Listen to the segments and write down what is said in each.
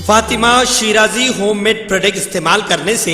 Fatima Shirazi homemade product इस्तेमाल करने से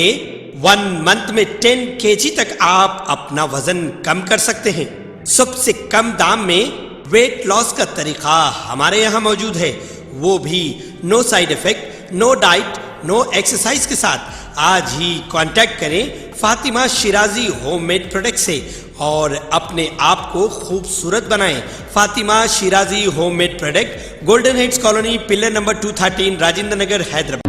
1 मंथ में 10 kg तक आप अपना वजन कम कर सकते हैं। सबसे कम दाम में वेट लॉस का तरीका हमारे यहाँ मौजूद है, वो भी no side effect, no diet, no exercise के साथ। आज ही कांटेक्ट करें फातिमा शिराजी होममेड प्रोडक्ट से और अपने आप को खूबसूरत बनाएं। Fatima Shirazi homemade product, golden heads colony, pillar number 213, Rajendra Nagar, Hyderabad.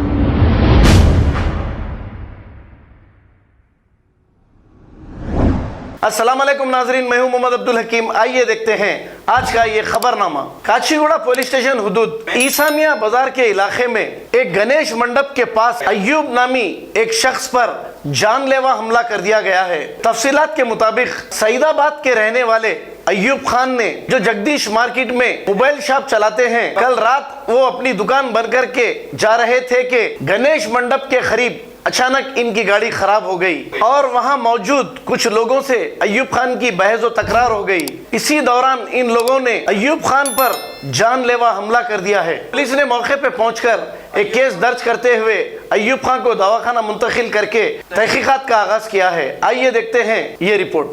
अस्सलाम वालेकुम नाजरीन, मैं हूं मोहम्मद अब्दुल हकीम। आइए देखते हैं आज का ये खबरनामा। काचीगुड़ा पुलिस स्टेशन हुदूद ईसामिया बाजार के इलाके में एक गणेश मंडप के पास अय्यूब नामी एक शख्स पर जानलेवा हमला कर दिया गया है। तफसीलात के मुताबिक सईदाबाद के रहने वाले अय्यूब खान ने, जो जगदीश मार्केट में मोबाइल शॉप चलाते हैं, कल रात वो अपनी दुकान बंद करके जा रहे थे कि गणेश मंडप के करीब अचानक इनकी गाड़ी खराब हो गई और वहां मौजूद कुछ लोगों से अय्यूब खान की बहस और तकरार हो गई। इसी दौरान इन लोगों ने अय्यूब खान पर जानलेवा हमला कर दिया है। पुलिस ने मौके पे पहुंचकर एक केस दर्ज करते हुए अय्यूब खान को दवाखाना मुंतकिल करके तहकीकात का आगाज किया है। आइए देखते हैं ये रिपोर्ट।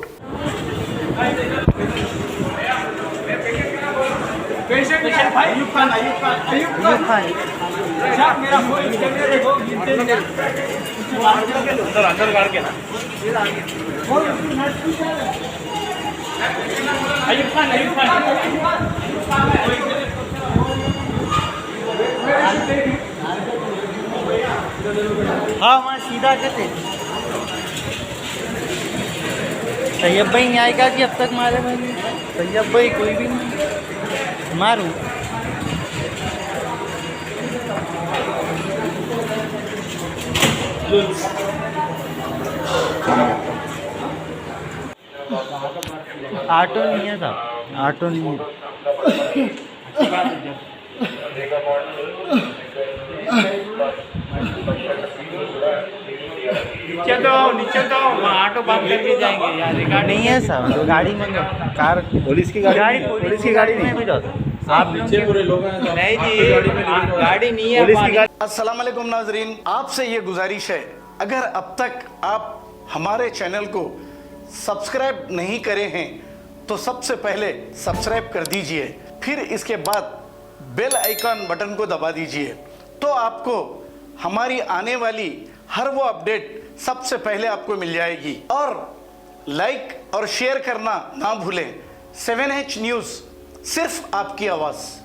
अंदर गाड़ के ना अय्यूब खान हाँ वहाँ सीधा कहते तैयब भाई नहीं आएगा कि अब तक मारे भाई तैयब भाई कोई भी नहीं मारूं। ऑटो नहीं है साहब, ऑटो नहीं है। नीचे तो ऑटो बंद करके जाएंगे यार। गाड़ी नहीं है साहब, गाड़ी में कार पुलिस की गाड़ी पुलिस की गाड़ी में भी जाता। आप नीचे पूरे लोग हैं। नहीं जी, गाड़ी नहीं है पुलिस की गाड़ी। अस्सलाम वालेकुम नाजरीन, आपसे ये गुजारिश है, अगर अब तक आप हमारे चैनल को सब्सक्राइब नहीं करे हैं तो सबसे पहले सब्सक्राइब कर दीजिए, फिर इसके बाद बेल आइकन बटन को दबा दीजिए, तो आपको हमारी आने वाली हर वो अपडेट सबसे पहले आपको मिल जाएगी। और लाइक और शेयर करना ना भूलें। 7H न्यूज़, सिर्फ आपकी आवाज़।